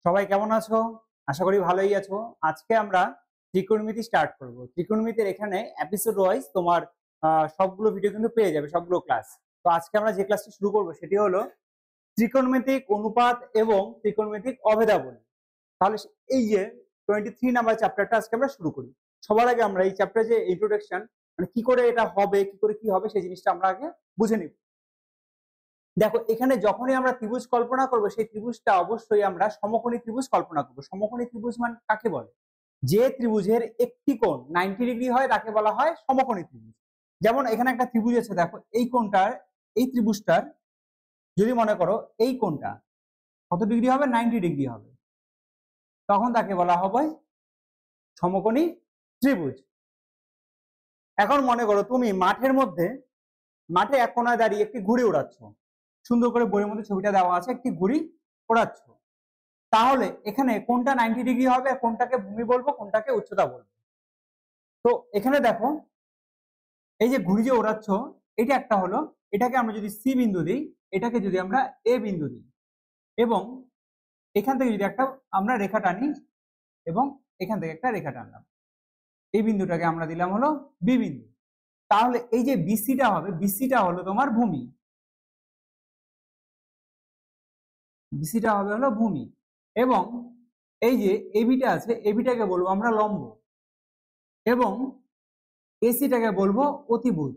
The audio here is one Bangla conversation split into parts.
সবাই কেমন আছো? আশা করি ভালোই আছো। আজকে আমরা ত্রিকোণমিতি স্টার্ট করব। ত্রিকোণমিতির এখানে এপিসোড ওয়াইজ তোমার সবগুলো ভিডিও কিন্তু পেয়ে যাবে, সবগুলো ক্লাস। তো আজকে আমরা যে ক্লাসটি শুরু করব সেটি হলো ত্রিকোণমিতিক অনুপাত এবং ত্রিকোণমিতিক অভেদাবলী। তাহলে এই যে 23 নাম্বার চ্যাপ্টারটা আজকে আমরা শুরু করি। সবার আগে আমরা এই চ্যাপ্টারে যে ইন্ট্রোডাকশন, মানে কি করে এটা হবে, কি করে কি হবে, সেই জিনিসটা আমরা আগে বুঝে নিব। দেখো, এখানে যখনই আমরা ত্রিভুজ কল্পনা করব, সেই ত্রিভুজটা অবশ্যই আমরা সমকোণী ত্রিভুজ কল্পনা করব। সমকোণী ত্রিভুজ মানে কাকে বলে? যে ত্রিভুজের একটি কোণ 90 ডিগ্রি হয় তাকে বলা হয় সমকোণী ত্রিভুজ। যেমন এখানে একটা ত্রিভুজ আছে, দেখো এই কোণটার, এই ত্রিভুজটার যদি মনে করো এই কোণটা কত ডিগ্রি হবে, 90 ডিগ্রি হবে, তখন তাকে বলা হবে সমকোণী ত্রিভুজ। এখন মনে করো তুমি মাঠে এক কোণায় দাঁড়িয়ে একটি ঘুড়ি ওড়াচ্ছ, সুন্দর করে বইয়ের মধ্যে ছবিটা দেওয়া আছে, একটি ঘুড়ি ওড়াচ্ছ। তাহলে এখানে কোনটা 90 ডিগ্রি হবে, কোনটাকে ভূমি বলবো, কোনটাকে উচ্চতা বলবো? তো এখানে দেখো, এই যে ঘুড়ি যে ওড়াচ্ছ, এটা একটা হলো, এটাকে আমরা যদি সি বিন্দু দিই, এটাকে যদি আমরা এ বিন্দু দিই, এবং এখান থেকে যদি একটা আমরা রেখা টানি, এবং এখান থেকে একটা রেখা টানলাম, এই বিন্দুটাকে আমরা দিলাম হলো বি বিন্দু। তাহলে এই যে বিসিটা হবে, বিসিটা হলো তোমার ভূমি, বিসিটা হবে হলো ভূমি। এবং এই যে এবিটা আছে, এবিটাকে বলবো আমরা লম্ব, এবং এসিটাকে বলবো অতিভুজ।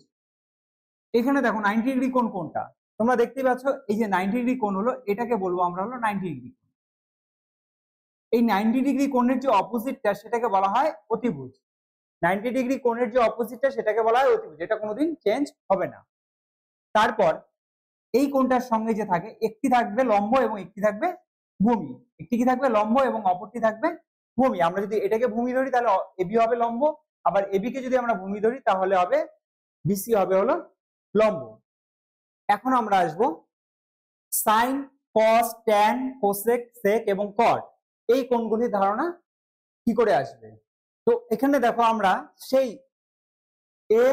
এখানে দেখো 90 ডিগ্রি কোণ কোনটা, তোমরা দেখতেই পাচ্ছ, এই যে 90 ডিগ্রি কোণ হলো, এটাকে বলবো আমরা হলো 90 ডিগ্রি। এই 90 ডিগ্রি কোণের যে অপোজিটটা সেটাকে বলা হয় অতিভুজ। 90 ডিগ্রি কোণের যে অপোজিটটা সেটাকে বলা হয় অতিভুজ, এটা কোনোদিন চেঞ্জ হবে না। তারপর এই কোণটার সঙ্গে যে থাকে, একটি থাকবে লম্ব এবং একটি থাকবে ভূমি। একটি কি থাকবে, লম্ব, এবং অপরটি থাকবে ভূমি। আমরা যদি এটাকে ভূমি ধরি তাহলে এবি হবে লম্ব, আবার এবি কে যদি আমরা ভূমি ধরি তাহলে হবে বিসি হবে হলো লম্ব। এখন আমরা আসবো sign, cos, tan, cosec, sec এবং কট, এই কোণগুলির ধারণা কি করে আসবে। তো এখানে দেখো, আমরা সেই এ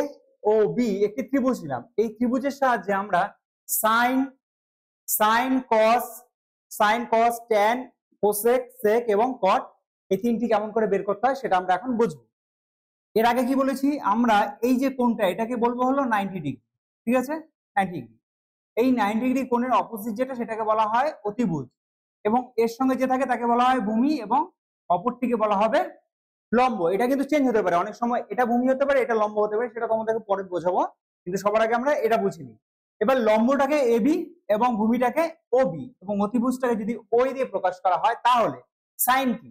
ও বি একটি ত্রিভুজ নিলাম, এই ত্রিভুজের সাহায্যে আমরা sine sine cos sine cos tan, cosec, sec এবং কট, এই তিনটি কেমন করে বের করতে হয় সেটা আমরা এখন বুঝবো। এর আগে কি বলেছি আমরা, এই যে কোণটা এটাকে বলবো হলো 90 ডিগ্রি, ঠিক আছে, 90 ডিগ্রি। এই 90 ডিগ্রি কোণের অপোজিট যেটা সেটাকে বলা হয় অতিভুজ, এবং এর সঙ্গে যে থাকে তাকে বলা হয় ভূমি, এবং অপরটিকে বলা হবে লম্ব। এটা কিন্তু চেঞ্জ হতে পারে, অনেক সময় এটা ভূমি হতে পারে, এটা লম্ব হতে পারে, সেটা তোমাদেরকে পরে বোঝাবো, কিন্তু সবার আগে আমরা এটা বুঝিনি। এবার লম্বটাকে এবি এবং ভূমিটাকে ওবি, এবং অতিভুজটাকে যদি ওই দিয়ে প্রকাশ করা হয়, তাহলে সাইন কি,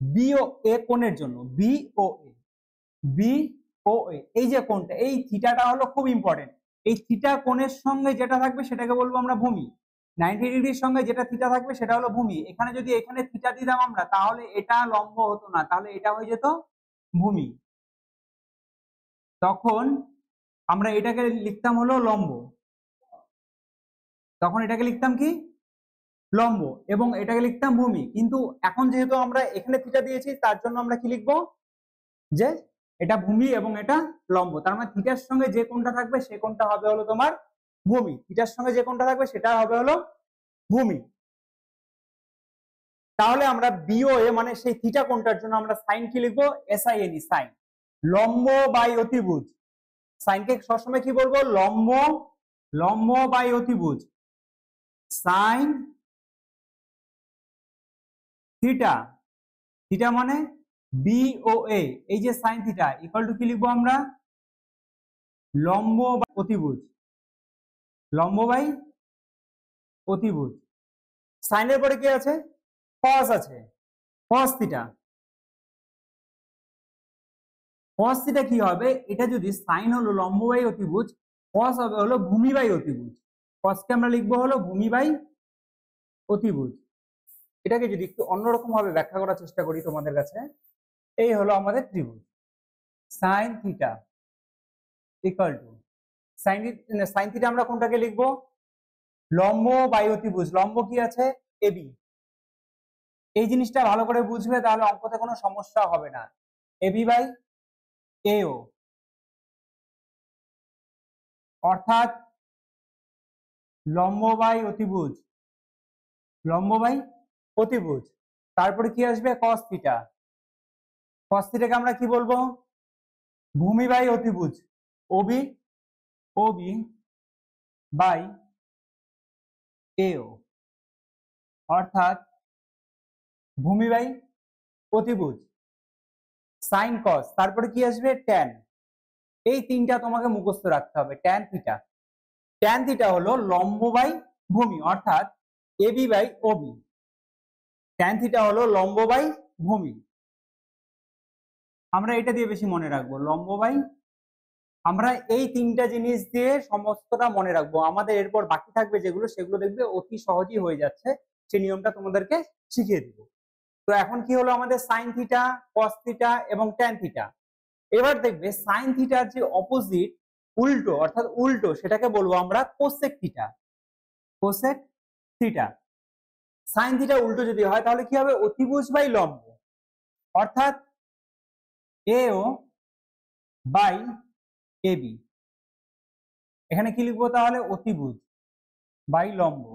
বি ও এ কোণের জন্য বি ও এ, বি ও এ, এই যে কোণটা, এই থিটাটা হলো খুব ইম্পর্টেন্ট। এই থিটা কোণের সঙ্গে যেটা থাকবে সেটাকে বলবো আমরা ভূমি। 90 ডিগ্রির সঙ্গে যেটা থিটা থাকবে সেটা হলো ভূমি। এখানে যদি এখানে থিটা দিতাম আমরা, তাহলে এটা লম্ব হতো না, তাহলে এটা হয়ে যেত ভূমি। তখন আমরা এটাকে লিখতাম হলো লম্ব, তখন এটাকে লিখতাম কি, লম্ব, এবং এটাকে লিখতাম ভূমি। কিন্তু এখন যেহেতু আমরা এখানে থিটা দিয়েছি, তার জন্য আমরা কি লিখবো, যে এটা ভূমি এবং এটা লম্ব। তার মানে থিটার সঙ্গে যে কোণটা থাকবে সে কোণটা হবে হলো তোমার ভূমি, থিটার সঙ্গে যে কোণটা থাকবে সেটা হবে হলো ভূমি। তাহলে আমরা বিওএ মানে সেই থিটা কোণটার জন্য আমরা সাইন কি লিখবো, এসআইএনই, সাইন, লম্ব বাই অতিভুজ। সাইনকে সবসময় কি বলবো, লম্ব, লম্ব বাই অতিভুজ, সাইন থিটা, থিটা মানে বিওএ, এই যে সাইন থিটা ইকুয়াল টু কি লিখবো আমরা, লম্ব বাই অতিভুজ, লম্ব বাই অতিভুজ। সাইনের পরে কি আছে, কস আছে, কস থিটা। কস থিটা কি হবে, এটা যদি সাইন হলো লম্ব বাই অতিভুজ, কস হবে হলো ভূমি বাই অতিভুজ। কসকে আমরা লিখবো হলো ভূমি বাই অতিভুজ। এটাকে যদি একটু অন্যরকম ভাবে ব্যাখ্যা করার চেষ্টা করি তোমাদের কাছে, এই হলো আমাদের ত্রিভুজ, sign theta equal to sine theta আমরা কোনটাকে লিখবো, লম্ব বাই অতিভুজ। লম্ব কি আছে, এবি। এই জিনিসটা ভালো করে বুঝবে, তাহলে অঙ্কতে কোনো সমস্যা হবে না। এবি বাই এও, অর্থাৎ লম্ব বাই অতিভুজ, লম্ব বাই অতিভুজ। তারপরে কি আসবে cos থিটা, cos থিটাকে আমরা কি বলবো, ভূমি বাই অতিভুজ, ওবি ওবি বাই এও, অর্থাৎ ভূমি বাই অতিভুজ। সাইন কস, তারপরে কি আসবে ট্যান। এই তিনটা তোমাকে মুখস্থ রাখতে হবে। ট্যান থিটা, ট্যান থিটা হলো লম্ব বাই ভূমি, অর্থাৎ AB by OB. Tan theta হলো লম্ব বাই ভূমি, আমরা এটা দিয়ে বেশি মনে রাখবো, লম্ব বাই। আমরা এই তিনটা জিনিস দিয়ে সমস্তটা মনে রাখবো। আমাদের এরপর বাকি থাকবে যেগুলো, সেগুলো দেখবে অতি সহজেই হয়ে যাচ্ছে। সেই নিয়মটা তোমাদেরকে শিখিয়ে দিব। তো এখন কি হলো আমাদের সাইন থিটা, কস থিটা এবং ট্যান থিটা। এবার দেখবে সাইন থিটার যে অপোজিট, উল্টো, অর্থাৎ উল্টো, সেটাকে বলবো আমরা cosec theta. Cosec theta, sine theta উল্টো যদি হয় তাহলে কি হবে, অতিভুজ বাই লম্ব, অর্থাৎ এও বাই এবি। এখানে কি লিখবো তাহলে, অতিভুজ বাই লম্ব।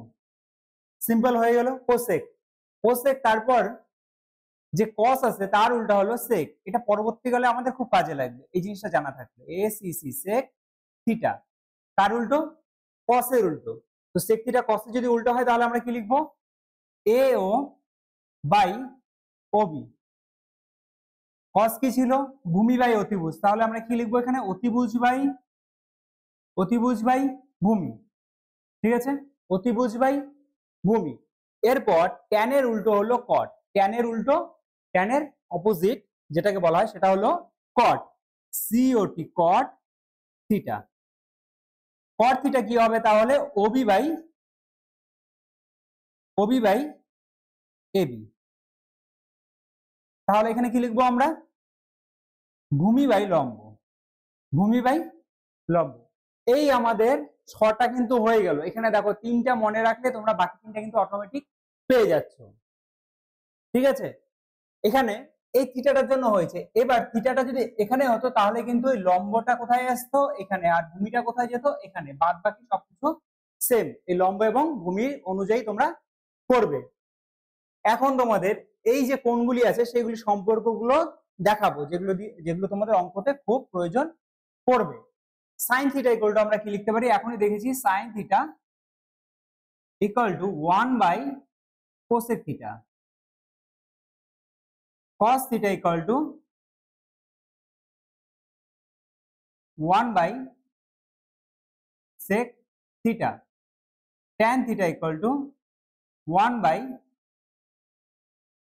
সিম্পল হয়ে গেল কোসেক। কোসেক, তারপর যে কস আছে তার উল্টা হলো সেক। এটা পরবর্তীকালে আমাদের খুব কাজে লাগবে এই জিনিসটা জানা থাকলে। এসিসি সেক থিটা, তার উল্টো কসের উল্টো। তো সেক থিটা কসের যদি উল্টো হয় তাহলে আমরা কি লিখবো, এও বাই ওবি। কস কি ছিল, ভূমি বাই অতিভুজ, তাহলে আমরা কি লিখবো এখানে, অতিভুজ বাই ভূমি। ঠিক আছে, অতিভুজ বাই ভূমি। এরপর ট্যানের উল্টো হলো কট। ট্যানের উল্টো, ট্যানের অপোজিট যেটাকে বলা হয় সেটা হলো cot, C O T, cot theta. Cot theta কি হবে তাহলে, ওবি বাই এবি। তাহলে এখানে কি লিখবো আমরা, ভূমি বাই লম্ব, ভূমি বাই লম্ব। এই আমাদের ছটা কিন্তু হয়ে গেল। এখানে দেখো তিনটা মনে রাখলে তোমরা বাকি তিনটা কিন্তু অটোমেটিক পেয়ে যাচ্ছ। ঠিক আছে, এখানে এই থিটাটার জন্য হয়েছে। এবার থিটাটা যদি এখানে হতো তাহলে কিন্তু এই লম্বটা কোথায় আসতো, এখানে, আর ভূমিটা কোথায় যেত, এখানে। বাদ বাকি সবকিছু সেম, এই লম্ব এবং ভূমির অনুযায়ী তোমরা করবে। এখন তোমাদের এই যে কোণগুলি আছে সেগুলি সম্পর্কগুলো দেখাবো, যেগুলো তোমাদের অঙ্কতে খুব প্রয়োজন পড়বে। সাইন থিটা ইকুয়াল টু আমরা কি লিখতে পারি, এখনই দেখেছি, sine theta equal to 1 by cosec theta, cos theta equal to 1 by sec theta, tan theta equal to 1 by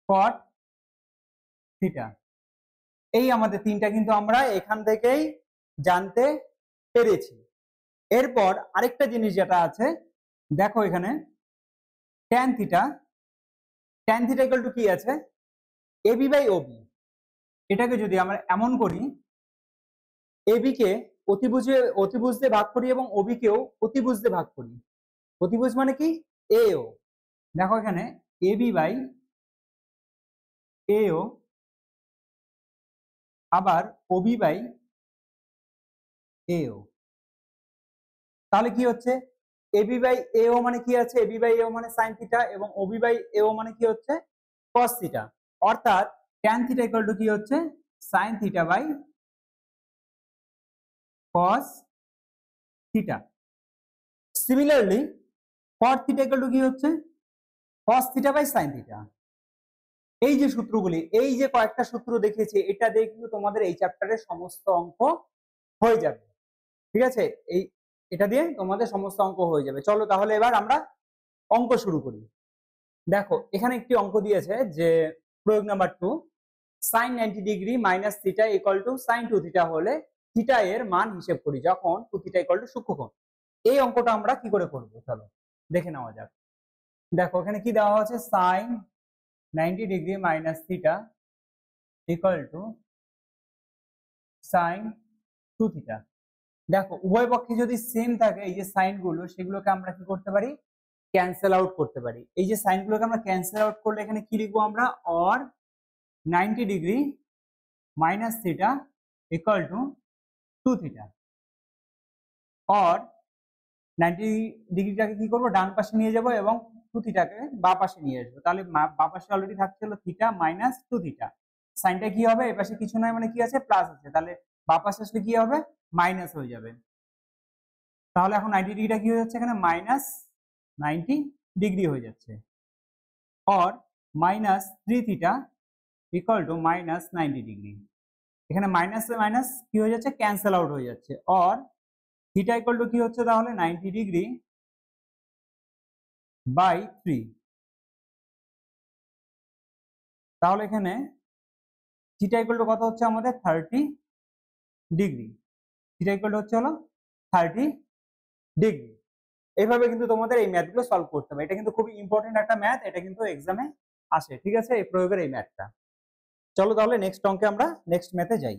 cot theta। এই আমাদের তিনটা কিন্তু আমরা এখান থেকেই জানতে পেরেছি। এরপর আরেকটা জিনিস যেটা আছে, দেখো এখানে tan theta equal to কি আছে, এবি বাই ওবি। এটাকে যদি আমরা এমন করি, এবি কে অতিভুজ দিয়ে ভাগ করি এবং ওবি কেও অতিভুজ দিয়ে ভাগ করি। অতিভুজ মানে কি, এও। দেখো এখানে এবি বাই এও, আবার ওবি বাই এও। তাহলে কি হচ্ছে, এবি বাই এও মানে কি আছে, এবি বাই এও মানে সাইন থিটা, এবং ওবি বাই এও মানে কি হচ্ছে, কস থিটা। অর্থাৎ ট্যান থিটা ইকুয়াল টু কি হচ্ছে, sine theta by cos theta. Similarly cot theta equal to কি হচ্ছে, cos theta by sine theta. এই যে সূত্রগুলি, এই যে কয়েকটা সূত্র দেখিয়েছি, এটা দিয়ে কিন্তু তোমাদের এই চ্যাপ্টারের সমস্ত অঙ্ক হয়ে যাবে। ঠিক আছে, এটা দিয়ে তোমাদের সমস্ত অঙ্ক হয়ে যাবে। চলো তাহলে এবার আমরা অঙ্ক শুরু করি। দেখো এখানে একটি অঙ্ক দিয়েছে যে প্রয়োগ number 2, sine 90 degree minus theta equal to sine 2 theta হলে থিটা এর মান হিসেব করি যখন 2 থিটা ইকুয়াল টু সূক্ষ্মকোণ। এই অঙ্কটা আমরা কি করে করব, চলো দেখে নেওয়া যাক। দেখো এখানে কি দেওয়া আছে, sine 90 degree minus theta equal to sine 2 theta. দেখো উভয় পক্ষে যদি সেম থাকে, এই যে সাইন গুলো, সেগুলোকে আমরা কি করতে পারি, ক্যান্সেল আউট করতে পারি। এই যে সাইন গুলোকে আমরা ক্যান্সেল আউট করলে এখানে কি লিখবো আমরা, or 90 degree minus theta equal two 2 theta. Or 90 ডিগ্রিটাকে কি করবো, ডান পাশে নিয়ে যাব এবং টু থিটাকে বা পাশে নিয়ে আসবো, তাহলে বা পাশে অলরেডি থাকছিল থিটা মাইনাস টু থিটা, সাইনটা কি হবে, এই পাশে কিছু নয় মানে কি আছে প্লাস আছে, তাহলে বা পাশে আসলে কি হবে মাইনাস হয়ে যাবে। তাহলে এখন 90 ডিগ্রিটা কি হয়ে যাচ্ছে এখানে মাইনাস 90 ডিগ্রি হয়ে যাচ্ছে, or minus 3 theta equal two minus 90 degree. এখানে মাইনাস মাইনাস কি হয়ে যাচ্ছে ক্যান্সেল আউট হয়ে যাচ্ছে, অর থিটা ইকুয়াল টু কি হচ্ছে তাহলে 90 ডিগ্রি বাই 3। তাহলে এখানে থিটা ইকুয়াল টু কত হচ্ছে আমাদের 30 ডিগ্রি, থিটা ইকুয়াল টু হচ্ছে হলো 30 ডিগ্রি। এইভাবে কিন্তু তোমাদের এই ম্যাথগুলো সলভ করতে হবে, এটা কিন্তু খুবই ইম্পর্টেন্ট একটা ম্যাথ, এটা কিন্তু এক্সামে আসে, ঠিক আছে, এই প্রয়োগের এই ম্যাথটা। চলো তাহলে নেক্সট অঙ্কে আমরা নেক্সট ম্যাথে যাই।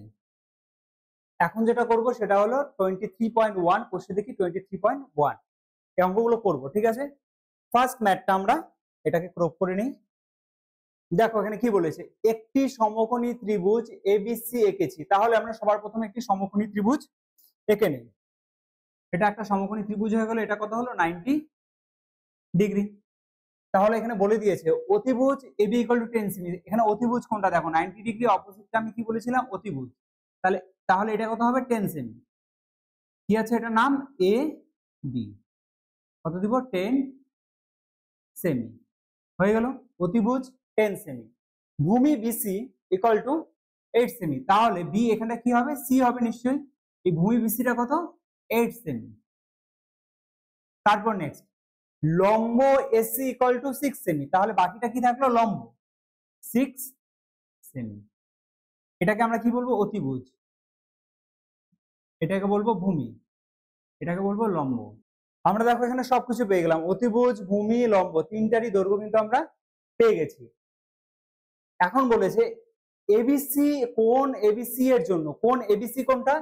এখন যেটা করব সেটা হলো 23.1, কোশ্চেন দেখি 23.1 এই অঙ্কগুলো করব, ঠিক আছে। ফার্স্ট ম্যাথটা আমরা এটাকে ক্রপ করে নিই। দেখো এখানে কি বলেছে, একটি সমকোণী ত্রিভুজ এবিসি এঁকেছি, তাহলে আমরা সবার প্রথমে একটি সমকোণী ত্রিভুজ এঁকে নিই। এটা একটা সমকোণী ত্রিভুজ হয়ে গেল, এটা কত হলো 90 ডিগ্রি। তাহলে এখানে বলে দিয়েছে অতিভুজ এবি ইকুয়াল টু 10 সেমি, এখানে অতিভুজ কোনটা দেখো 90 ডিগ্রি, অপোজিটটা আমি কি বলেছিলাম অতিভুজ, তাহলে তাহলে এটা কত হবে 10 সেমি। কি আছে এটা নাম এ বি, কত দিব 10 সেমি হয়ে গেল, অতিভুজ 10 সেমি। ভূমি বিসি ইকুয়াল টু 8 সেমি, তাহলে বি এখানে কি হবে সি হবে নিশ্চয়ই, এই ভূমি বিসিটা কত 8 সেমি। তারপর নেক্সট লম্ব এসি ইকুয়াল টু 6 সেমি, তাহলে বাকিটা কি থাকলো লম্ব 6 সেমি। এটাকে আমরা কি বলবো অতিভুজ, এটাকে বলবো ভূমি, এটাকে বলবো লম্ব। আমরা দেখো এখানে সবকিছু পেয়ে গেলাম, অতিভুজ ভূমি লম্ব তিনটারই দৈর্ঘ্য কিন্তু আমরা পেয়ে গেছি। এখন বলেছে এবিসি কোণ এবিসি এর জন্য, কোণ এবিসি কোনটা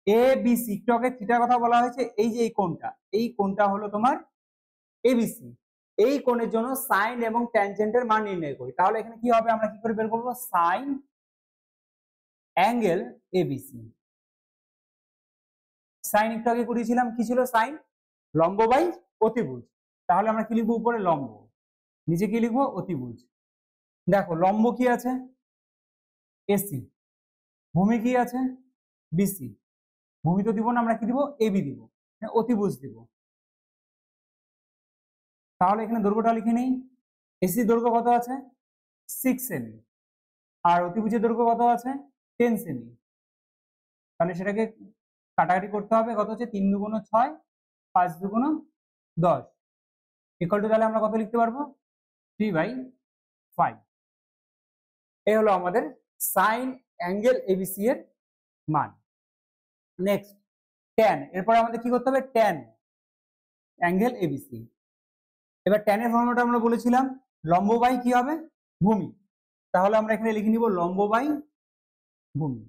এবিসি, একটু আগে থিটার কথা বলা হয়েছে, এই যে এই কোণটা হলো তোমার এবিসি, এই কোণের জন্য সাইন এবং ট্যানজেন্টের মান নির্ণয় করি। তাহলে এখানে কি হবে আমরা কি করে বের করবো সাইন অ্যাঙ্গেল এবিসি। সাইন একটু আগে করেছিলাম কি ছিল সাইন লম্ব বাই অতিভুজ, তাহলে আমরা কি লিখবো উপরে লম্ব, নিচে কি লিখবো অতিভুজ। দেখো লম্ব কি আছে এসি, ভূমি কি আছে বিসি, ভূমি তো দিব না, আমরা কি দিব এবি দিব, অতিভুজ দিব। তাহলে এখানে দৈর্ঘ্যটা লিখে নেই, এসি দৈর্ঘ্য কত আছে 6 সেমি, আর অতিভুজের দৈর্ঘ্য কত আছে 10 সেমি, তাহলে সেটাকে কাটাকাটি করতে হবে, কত হচ্ছে 3 দুগুণ 6 5 দুগুণ 10 ইকুয়াল টু, তাহলে আমরা কত লিখতে পারবো 3/5। এই হলো আমাদের সাইন অ্যাঙ্গেল এবিসি এর মান। নেক্সট ট্যান, এরপর আমাদের কি করতে হবে ট্যান অ্যাঙ্গেল এবিসি। এবার ট্যানের ফর্মুলাটা আমরা বলেছিলাম লম্ব বাই কি হবে ভূমি, তাহলে আমরা এখানে লিখে নিব লম্ব বাই ভূমি।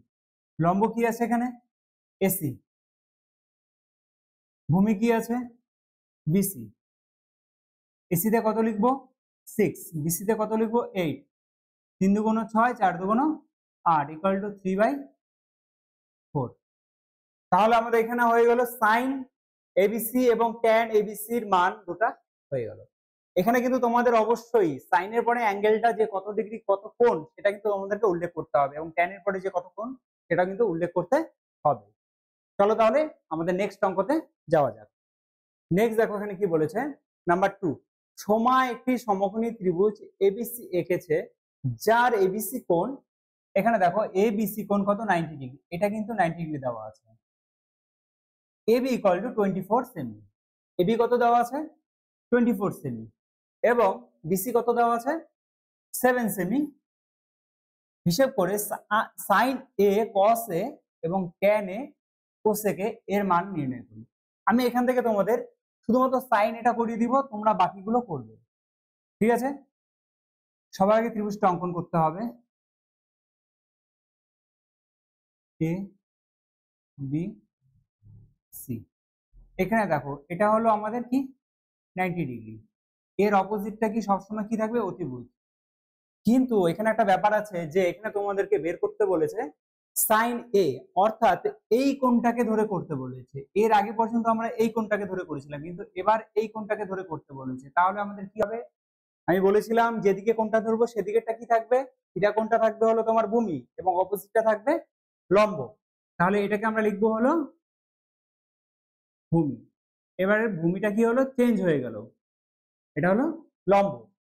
লম্ব কি আছে এখানে এসি, ভূমি কি আছে বিসি, এসিতে কত লিখবো 6, বিসিতে কত লিখবো 8, 3 দুগুণ 6 4 দুগুণ 8 ইকুয়াল টু 3/4। তাহলে আমাদের এখানে হয়ে গেল সাইন এবিসি এবং ট্যান এবিসি এর মান দুটা হয়ে গেল। এখানে কিন্তু তোমাদের অবশ্যই সাইনের পরে অ্যাঙ্গেলটা যে কত ডিগ্রি কত কোণ সেটা কিন্তু তোমাদেরকে উল্লেখ করতে হবে, এবং ট্যানের পরে যে কত কোণ সেটা কিন্তু উল্লেখ করতে হবে। চলো তাহলে আমাদের নেক্সট অঙ্কতে যাওয়া যাক। নেক্সট দেখো এখানে কি বলেছে নাম্বার 2, সোমা একটি সমকোণী ত্রিভুজ এবিসি এঁকেছে যার এবিসি কোণ, এখানে দেখো এবিসি কোণ কত 90 ডিগ্রি, এটা কিন্তু 90 ডিগ্রি দেওয়া আছে। এবি ইকুয়াল টু 24 সেমি, এবি কত দেওয়া আছে 24 সেমি, এবং বিসি কত দেওয়া আছে 7 সেমি। হিসেব করে সাইন এ কস এ এবং ট্যান এ কোসেক এর মান নির্ণয় করি। আমি এখান থেকে তোমাদের শুধুমাত্র সাইন এটা করিয়ে দিব, তোমরা বাকিগুলো করবে, ঠিক আছে। সবার আগে ত্রিভুজটা অঙ্কন করতে হবে, এ বি সি। এখানে দেখো এটা হলো আমাদের কি 90 ডিগ্রি, এর অপোজিটটা কি সবসময় কি থাকবে অতিভুজ। কিন্তু এখানে একটা ব্যাপার আছে যে এখানে তোমাদেরকে বের করতে বলেছে সাইন এ, অর্থাৎ এই কোণটাকে ধরে করতে বলেছে। এর আগে পর্যন্ত আমরা এই কোণটাকে ধরে করেছিলাম, কিন্তু এবার এই কোণটাকে ধরে করতে বলেছে। তাহলে আমাদের কি হবে? আমি বলেছিলাম যেদিকে কোণটা ধরবো সেদিকেটা কি থাকবে? থিটা কোণটা থাকবে হলো তোমার ভূমি এবং অপোজিটটা থাকবে লম্ব। তাহলে এটাকে আমরা লিখবো হলো ভূমি। এবারে ভূমিটা কি হলো? চেঞ্জ হয়ে গেল, এটা হলো লম্ব।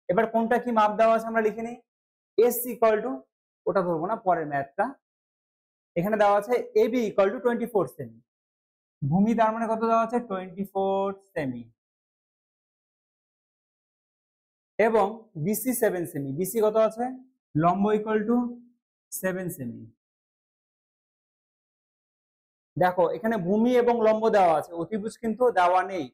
এবার কোনটা কি মাপ দেওয়া আছে আমরা লিখে নিই। এস ইকুয়াল টু, ওটা ধরবো না, পরের ম্যাথটা। এখানে দেওয়া আছে এবি ইকুয়াল টু 24 সেমি। ভূমি তার মানে কত দেওয়া আছে? 24 সেমি। এবং বিসি 7 সেমি। বিসি কত আছে? লম্ব ইকুয়াল টু 7 সেমি। দেখো এখানে ভূমি এবং লম্ব দেওয়া আছে, অতিভুজ কিন্তু দেওয়া নেই।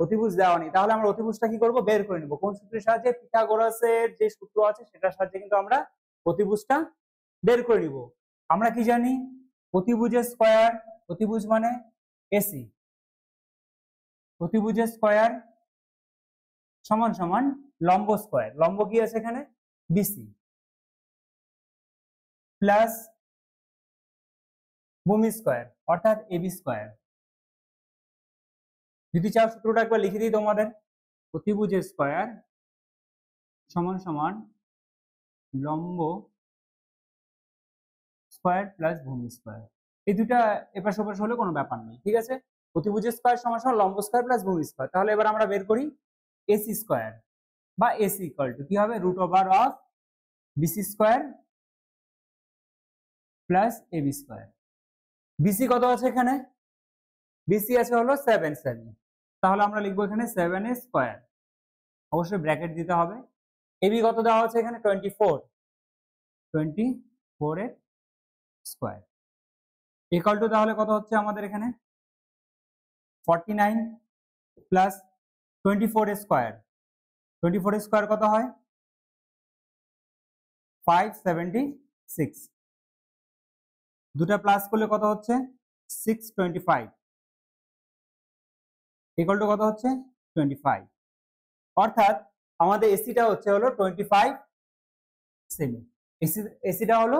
অতিভুজ দেওয়া নেই, তাহলে আমরা অতিভুজটা কি করব? বের করে নিব। কোন সূত্রের সাহায্যে? পিথাগোরাসের যে সূত্র আছে সেটার সাহায্যে কিন্তু আমরা অতিভুজটা বের করে নিব। আমরা কি জানি? অতিভুজের স্কয়ার, অতিভুজ মানে এসি, অতিভুজের স্কয়ার সমান সমান লম্ব স্কয়ার। লম্ব কি আছে এখানে? বিসি প্লাস ভূমি স্কয়ার অর্থাৎ এবি স্কয়ার। যদি চাও সূত্রটা একবার লিখে দিই তোমাদের। অতিভুজের স্কয়ার সমান সমান লম্ব স্কয়ার প্লাস ভূমি স্কয়ার। এই দুটা এপাশ ওপাশ হলে কোনো ব্যাপার নেই, ঠিক আছে? অতিভুজের স্কয়ার সমান সমান লম্ব স্কয়ার প্লাস ভূমি স্কয়ার। তাহলে এবার আমরা বের করি এসি স্কয়ার বা এসি ইকুয়াল টু কি হবে? Root over of BC square plus AB square. BC কত আছে এখানে? বিসি আছে হলো 7 সেমি। তাহলে আমরা লিখবো এখানে 7 এ স্কয়ার, অবশ্যই ব্র্যাকেট দিতে হবে। এবি কত দেওয়া আছে এখানে? 24, 24 এর স্কয়ার ইকুয়াল টু তাহলে কত হচ্ছে আমাদের এখানে? 49 প্লাস 24 এর স্কয়ার। 24 এর স্কয়ার কত হয়? 576। দুটা প্লাস করলে কত হচ্ছে? 625 ইকুয়াল টু কত হচ্ছে? 25। অর্থাৎ আমাদের এসিটা হচ্ছে হলো 25 সেমি। এসিটা হলো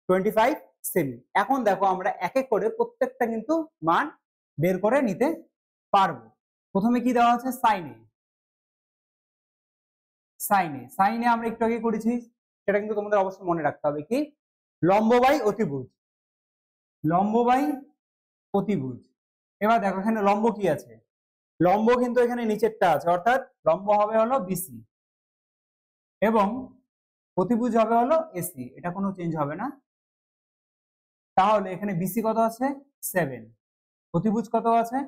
25 সেমি। এখন দেখো আমরা এক এক করে প্রত্যেকটা কিন্তু মান বের করে নিতে পারবো। প্রথমে কি দেওয়া আছে? সাইনে। সাইনে সাইনে আমরা একটু আগে করেছি, সেটা কিন্তু তোমাদের অবশ্যই মনে রাখতে হবে। কি? লম্ব বাই অতিভুজ, লম্ব বাই অতিভুজ। এবার দেখো এখানে লম্ব কি আছে? লম্ব কিন্তু এখানে নিচেরটা আছে, অর্থাৎ লম্ব হবে হলো বিসি এবং অতিভুজ হবে হলো এসি। এটা কোনো চেঞ্জ হবে না। তাহলে এখানে বিসি কত আছে? 7, অতিভুজ কত আছে?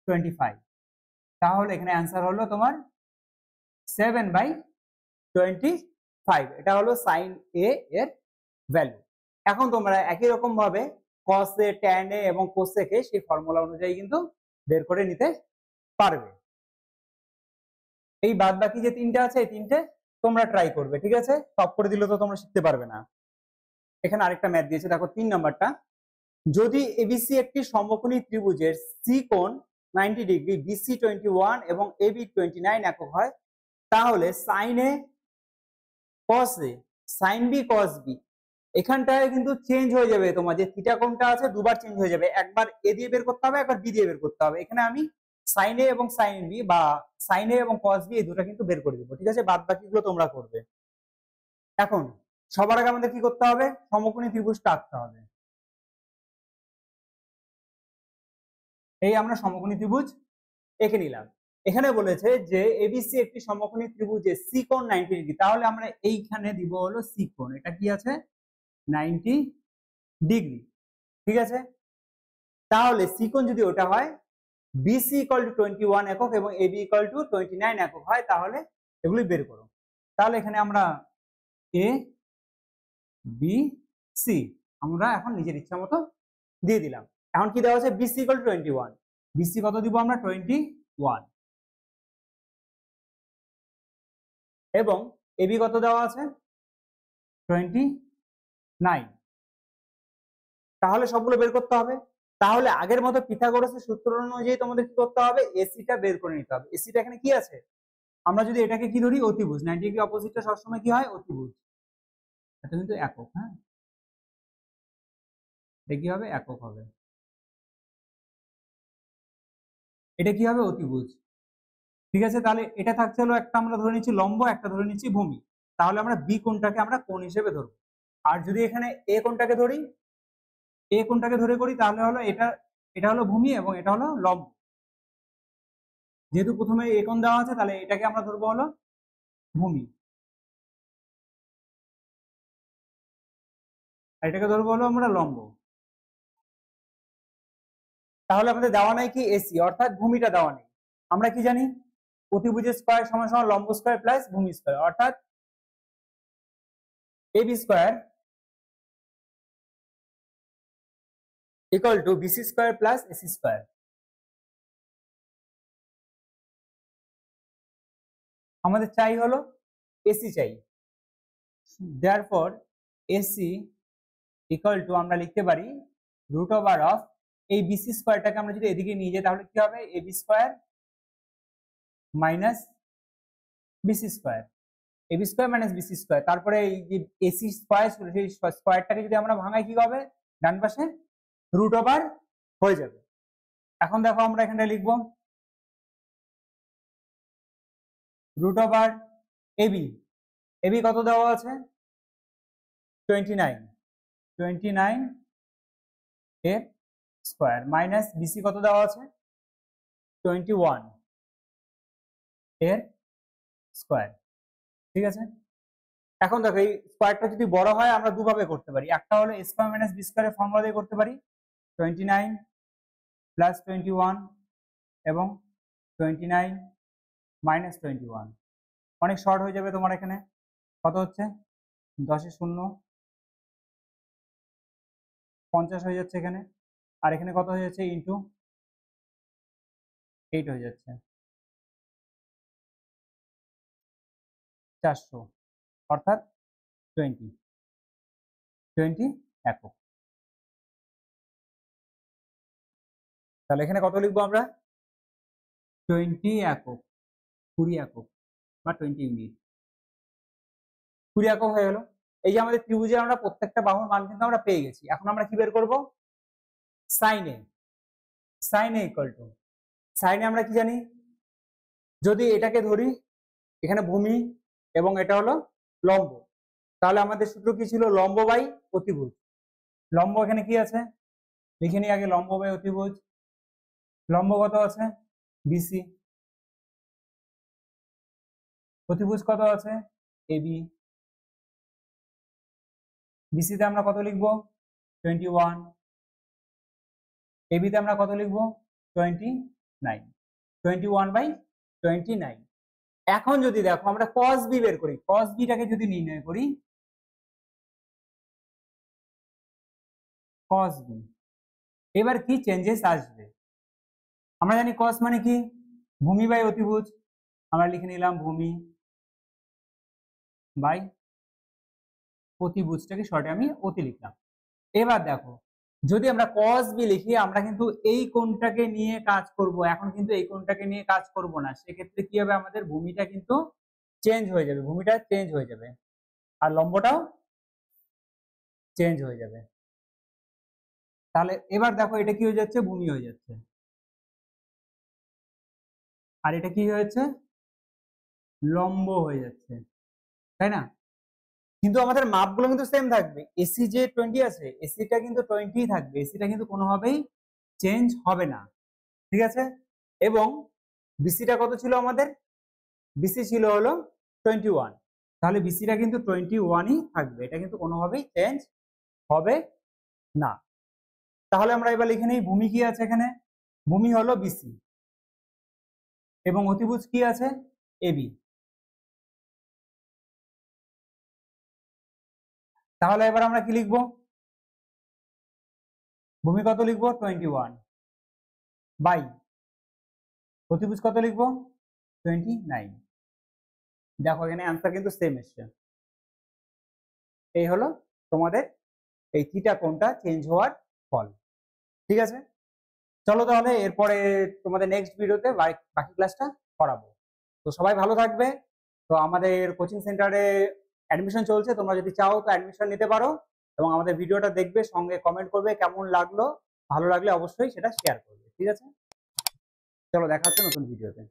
25। তাহলে এখানে অ্যান্সার হলো তোমার 7/25। এটা হলো সাইন এ এর ভ্যালু। এখন তোমরা একই রকম ভাবে কস এ, ট্যান এ এবং কোসেক এ সেই ফর্মুলা অনুযায়ী কিন্তু বের করে নিতে পারবে। এই বাদ বাকি যে তিনটে আছে এই তিনটে তোমরা ট্রাই করবে, ঠিক আছে? সব করে দিলে তো তোমরা শিখতে পারবে না। এখানে আরেকটা ম্যাথ দিয়েছে, দেখো 3 নাম্বারটা। যদি এবিসি একটি সমকোণী ত্রিভুজের সি কোণ 90 ডিগ্রি, বিসি 21 এবং এবি 29 একক হয়, তাহলে সাইন এ কস এ, সাইন বি কস বি, এখানটায় কিন্তু চেঞ্জ হয়ে যাবে। তোমার যে থিটা কোণটা আছে দুবার চেঞ্জ হয়ে যাবে, একবার এ দিয়ে বের করতে হবে, একবার বি দিয়ে বের করতে হবে। এখানে আমি সাইন এ এবং সাইন বি বা সাইন এ এবং কস বি এই দুটো কিন্তু বের করে দেবো, ঠিক আছে? বাদ বাকিগুলো তোমরা করবে। এখন সবার আগে আমাদের কি করতে হবে? সমকোণী ত্রিভুজটা আঁকতে হবে। এই আমরা সমকোণী ত্রিভুজ এঁকে নিলাম। এখানে বলেছে যে এবিসি একটি সমকোণী ত্রিভুজে সি কোণ 90 ডিগ্রি, তাহলে আমরা এইখানে দিব হলো সি কোণ। এটা কি আছে? 90 ডিগ্রি, ঠিক আছে? তাহলে সি কোণ যদি ওটা হয়, বিসি ইকুয়াল টু 21 একক এবং এবি ইকুয়াল টু 29 একক হয়, তাহলে এগুলি বের করো। তাহলে এখানে আমরা এ বি সি আমরা এখন নিজের ইচ্ছা মতো দিয়ে দিলাম। এখন কি দেওয়া আছে? BC equal to 21। বিসি কত দিব আমরা? 21। এবং এবি কত দেওয়া আছে? 29। তাহলে সবগুলো বের করতে হবে। তাহলে আগের মতো পিথাগোরাসের সূত্র অনুযায়ী তোমাদের কি করতে হবে? এসিটা বের করে নিতে হবে। এসিটা এখানে কি আছে? আমরা যদি এটাকে কি ধরি? অতিভুজ। 90 ডিগ্রি অপোজিটটা সবসময় কি হয়? অতিভুজ। এটা কিন্তু একক, হ্যাঁ? এটা কি হবে? একক হবে। এটা কি হবে? অতিভুজ। ঠিক আছে, তাহলে এটা থাকছে হলো একটা আমরা ধরে নিচ্ছি লম্ব, একটা ধরে নিচ্ছি ভূমি। তাহলে আমরা বি কোণটাকে আমরা কোণ হিসেবে ধরবো। আর যদি এখানে এ কোণটাকে ধরি, এ কোণটাকে ধরে করি, তাহলে হলো এটা, এটা হলো ভূমি এবং এটা হলো লম্ব। যেহেতু প্রথমে এ কোণ দেওয়া আছে, তাহলে এটাকে আমরা ধরবো হলো ভূমি, আর এটাকে ধরবো হলো আমরা লম্ব। তাহলে আমাদের দেওয়া নাই কি? এসি, অর্থাৎ ভূমিটা দেওয়া নেই। আমরা কি জানি? অতিভুজের স্কয়ার সমান সমান লম্ব স্কয়ার প্লাস ভূমি স্কয়ার, অর্থাৎ AB square equal to BC square plus AC square. আমাদের চাই হলো এসি চাই, দেয়ারফর এসি ইকুয়াল টু আমরা লিখতে পারি রুট ওভার অফ এই বিসি স্কয়ারটাকে আমরা যদি এদিকে নিয়ে যাই, তাহলে কি হবে? AB square minus BC square, AB square minus BC square. তারপরে এই যে এসি স্কয়ার ছিল, সেই স্কয়ারটাকে যদি আমরা ভাঙাই, কি হবে? ডান পাশে রুট ওভার হয়ে যাবে। এখন দেখো আমরা এখানে লিখবো রুট ওভার এবি, এবি কত দেওয়া আছে? 29, 29 এর স্কয়ার মাইনাস বিসি কত দেওয়া আছে? 21 এর স্কয়ার। ঠিক আছে, এখন দেখো এই স্কয়ারটা যদি বড় হয় আমরা দুভাবে করতে পারি। একটা হলো এ স্কয়ার মাইনাস বি স্কয়ারের ফর্মুলা দিয়ে করতে পারি, 29 প্লাস 21 এবং 29 মাইনাস 21। অনেক শর্ট হয়ে যাবে তোমার। এখানে কত হচ্ছে? 10 শূন্য 50 হয়ে যাচ্ছে এখানে, আর এখানে কত হয়ে যাচ্ছে? ইন্টু 8 হয়ে যাচ্ছে 400, অর্থাৎ 20 একক। তাহলে এখানে কত লিখবো আমরা? 20 একক, 20 একক বা 20 ইউনিট, 20 একক হয়ে গেল। এই যে আমাদের ত্রিভুজের আমরা প্রত্যেকটা বাহুর মান কিন্তু আমরা পেয়ে গেছি। এখন আমরা কি বের করবো? Sine A, sine A equal to, সাইনে আমরা কি জানি? যদি এটাকে ধরি, এখানে ভূমি এবং এটা হলো লম্ব, তাহলে আমাদের সূত্র কি ছিল? লম্ব বাই অতিভুজ। লম্ব এখানে কি আছে? লিখে নিই আগে, লম্ব বাই অতিভুজ। লম্ব কত আছে? বিসি, অতিভুজ কত আছে? এবি। বিসিতে আমরা কত লিখবো? 21। এবিতে আমরা কত লিখবো? 29, 21/29। এখন যদি দেখো আমরা cos b বের করি, cos b টাকে যদি নির্ণয় করি, cos b, এবার কি চেঞ্জেস আসবে? আমরা জানি cos মানে কি? ভূমি বাই অতিভুজ। আমরা লিখে নিলাম ভূমি বাই অতিভুজটাকে শর্টে আমি অতি লিখলাম। এবার দেখো, যদি আমরা cos b লিখি, আমরা কিন্তু এই কোণটাকে নিয়ে কাজ করব, এখন কিন্তু এই কোণটাকে নিয়ে কাজ করব না। সেক্ষেত্রে কি হবে? আমাদের ভূমিটা কিন্তু চেঞ্জ হয়ে যাবে, ভূমিটা চেঞ্জ হয়ে যাবে আর লম্বটাও চেঞ্জ হয়ে যাবে। তাহলে এবার দেখো এটা কি হয়ে যাচ্ছে? ভূমি হয়ে যাচ্ছে, আর এটা কি হয়েছে? লম্ব হয়ে যাচ্ছে, তাই না? কিন্তু আমাদের মাপগুলো কিন্তু সেম থাকবে। এসি যে 20 আছে, এসিটা কিন্তু 20 থাকবে, এসিটা কিন্তু কোনোভাবেই চেঞ্জ হবে না। ঠিক আছে, এবং বিসিটা কত ছিল আমাদের? বিসি ছিল হলো 21, তাহলে বিসিটা কিন্তু 21ই থাকবে, এটা কিন্তু কোনোভাবেই চেঞ্জ হবে না। তাহলে আমরা এবার লিখে নিই ভূমি কি আছে এখানে? ভূমি হলো বিসি এবং অতিভুজ কি আছে? এবি। তাহলে এবার আমরা কি লিখবো? ভূমি কত লিখবো? 21 বাই অতিভুজ কত লিখবো? 29। দেখো এখানে অ্যান্সার কিন্তু সেম এসছে। এই হলো তোমাদের এই থিটা কোণটা চেঞ্জ হওয়ার ফল। ঠিক আছে, চলো তাহলে এরপরে তোমাদের নেক্সট ভিডিওতে বাকি ক্লাসটা করাবো। তো সবাই ভালো থাকবে। তো আমাদের কোচিং সেন্টারে অ্যাডমিশন চলছে, তোমরা যদি চাও তো অ্যাডমিশন নিতে পারো। এবং আমাদের ভিডিওটা দেখবে, সঙ্গে কমেন্ট করবে কেমন লাগলো, ভালো লাগলে অবশ্যই সেটা শেয়ার করবে। ঠিক আছে, চলো দেখা হচ্ছে নতুন ভিডিওতে।